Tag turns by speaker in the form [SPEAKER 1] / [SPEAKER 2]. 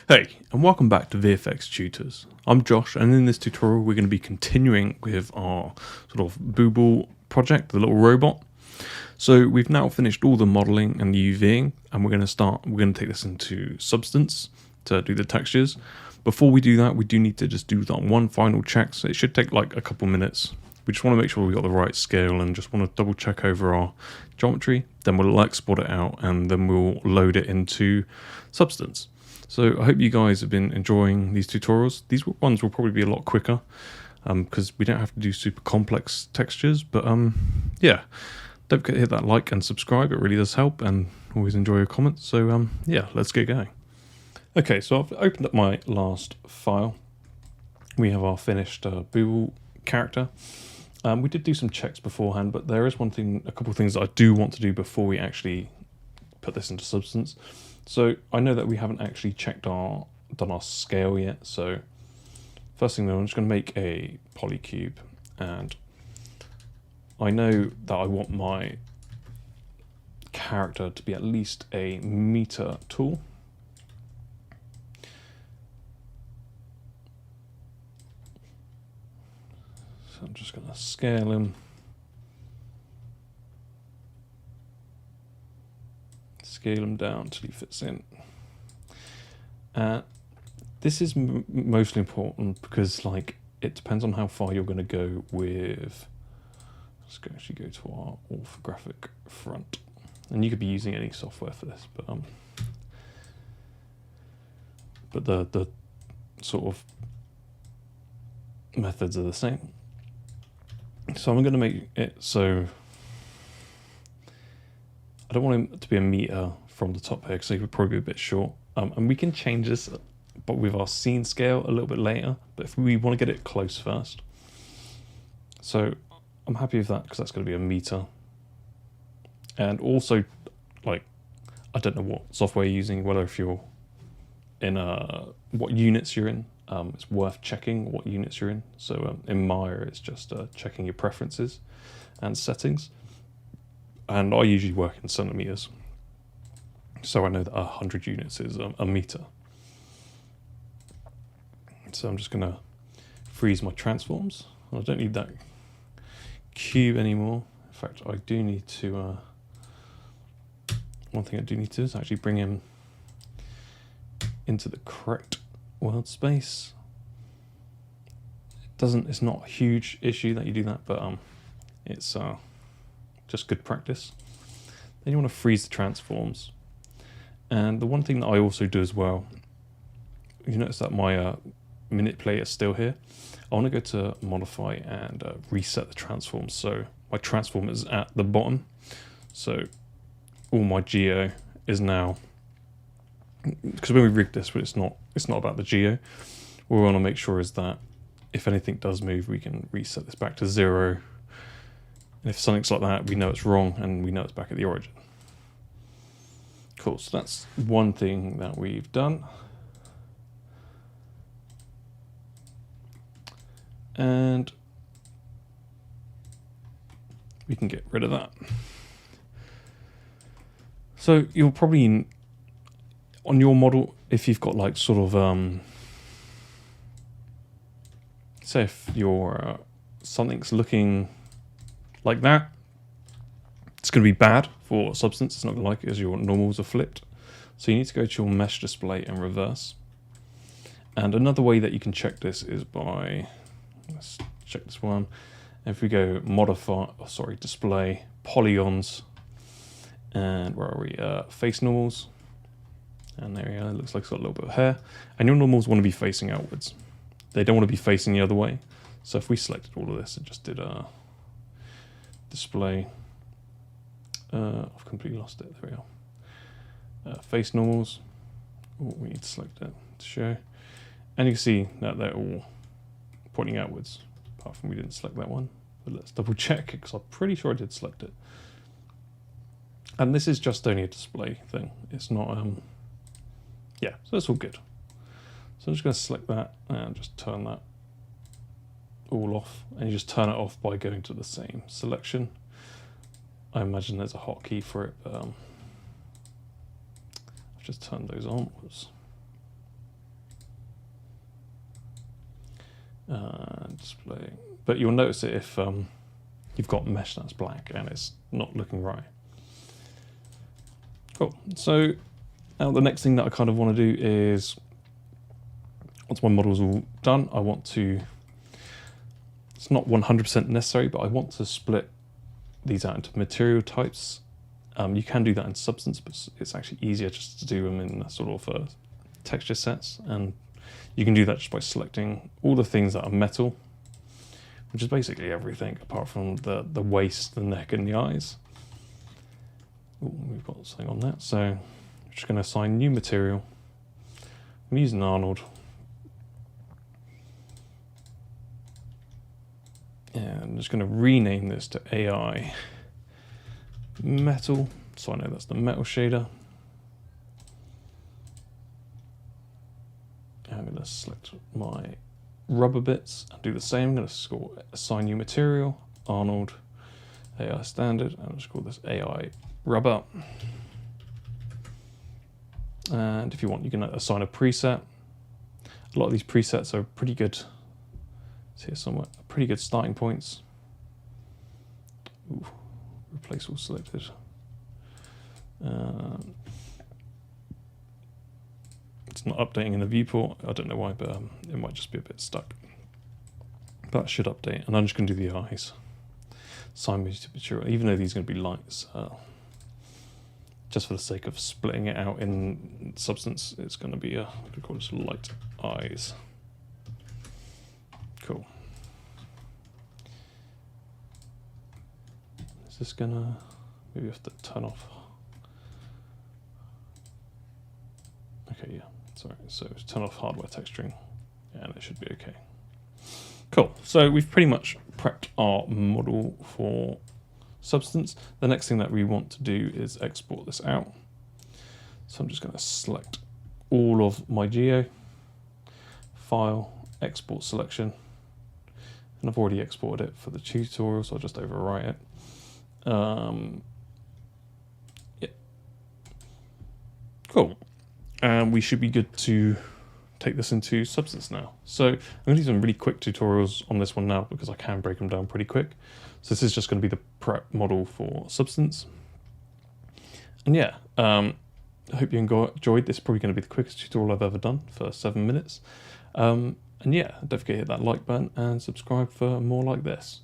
[SPEAKER 1] Hey, and welcome back to VFX Tutors. I'm Josh, and in this tutorial we're going to be continuing with our sort of Bubl project, the little robot. So we've now finished all the modeling and the UVing, and we're going to take this into Substance to do the textures. Before we do that, we do need to just do that one final check, so it should take like a couple minutes. We just want to make sure we got the right scale and just want to double check over our geometry. Then we'll export it out and then we'll load it into Substance. So I hope you guys have been enjoying these tutorials. These ones will probably be a lot quicker because we don't have to do super complex textures. But yeah, don't forget to hit that like and subscribe. It really does help, and always enjoy your comments. So yeah, let's get going. Okay, so I've opened up my last file. We have our finished Bubl character. We did do some checks beforehand, but there is a couple of things that I do want to do before we actually put this into Substance. So I know that we haven't actually done our scale yet. So first thing though, I'm just going to make a polycube, and I know that I want my character to be at least a meter tall. So I'm just going to scale him. Scale him down until he fits in. This is mostly important because it depends on how far you're going to go with. Let's actually go to our orthographic front, and you could be using any software for this, but the sort of methods are the same. So I'm going to make it so I don't want him to be a meter from the top here because he would probably be a bit short. And we can change this, but with our scene scale a little bit later. But if we want to get it close first, so I'm happy with that because that's going to be a meter. And also, I don't know what software you're using, whether if you're in what units you're in. It's worth checking what units you're in. So in Maya, it's just checking your preferences and settings. And I usually work in centimeters, so I know that 100 units is a meter. So I'm just going to freeze my transforms. I don't need that cube anymore. In fact, I do need to. One thing I do need to do is actually bring him into the correct world space. It's not a huge issue that you do that, but it's just good practice. Then you want to freeze the transforms. And the one thing that I also do as well, you notice that my manipulator is still here. I want to go to modify and reset the transforms. So my transform is at the bottom. So all my geo is now, because when we rig this, but it's not about the geo. What we want to make sure is that if anything does move, we can reset this back to 0. And if something's like that, we know it's wrong and we know it's back at the origin. Cool, so that's one thing that we've done. And we can get rid of that. So you'll probably, on your model, if you've got say if your something's looking like that, it's going to be bad for Substance. It's not going to like it as your normals are flipped. So you need to go to your mesh display and reverse. And another way that you can check this is by, let's check this one. If we go display, polygons, and where are we? Face normals. And there we go, it looks like it's got a little bit of hair. And your normals want to be facing outwards. They don't want to be facing the other way. So if we selected all of this and just did display, I've completely lost it, there we are. Face normals, we need to select that to show. And you can see that they're all pointing outwards, apart from we didn't select that one. But let's double check, because I'm pretty sure I did select it. And this is just only a display thing. It's not, yeah, so that's all good. So I'm just going to select that and just turn that all off. And you just turn it off by going to the same selection. I imagine there's a hotkey for it, but I've just turned those on. Whoops. Display. But you'll notice it if you've got mesh that's black and it's not looking right. Cool. So now the next thing that I kind of want to do is, once my model's all done, I want to, it's not 100% necessary, but I want to split these out into material types. You can do that in Substance, but it's actually easier just to do them in sort of texture sets. And you can do that just by selecting all the things that are metal, which is basically everything apart from the waist, the neck, and the eyes. Ooh, we've got something on that. So I'm just going to assign new material. I'm using Arnold. And I'm just going to rename this to AI Metal, so I know that's the metal shader. I'm going to select my rubber bits and do the same. I'm going to assign new material, Arnold, AI standard, and I'll just call this AI rubber. And if you want, you can assign a preset. A lot of these presets are pretty good. It's here somewhere, pretty good starting points. Ooh, replace all selected. It's not updating in the viewport. I don't know why, but it might just be a bit stuck. But it should update. And I'm just going to do the eyes. Assign material, even though these are going to be lights. Just for the sake of splitting it out in Substance, it's going to be we could call this light eyes. Cool. Is this gonna, maybe we have to turn off. Okay, yeah, sorry. So turn off hardware texturing and it should be okay. Cool, so we've pretty much prepped our model for Substance. The next thing that we want to do is export this out. So I'm just going to select all of my geo, file, export selection, and I've already exported it for the tutorial, so I'll just overwrite it. Yeah. Cool. And we should be good to take this into Substance now. So I'm going to do some really quick tutorials on this one now because I can break them down pretty quick. So this is just going to be the prep model for Substance. And yeah, I hope you enjoyed. This is probably going to be the quickest tutorial I've ever done for 7 minutes. And yeah, don't forget to hit that like button and subscribe for more like this.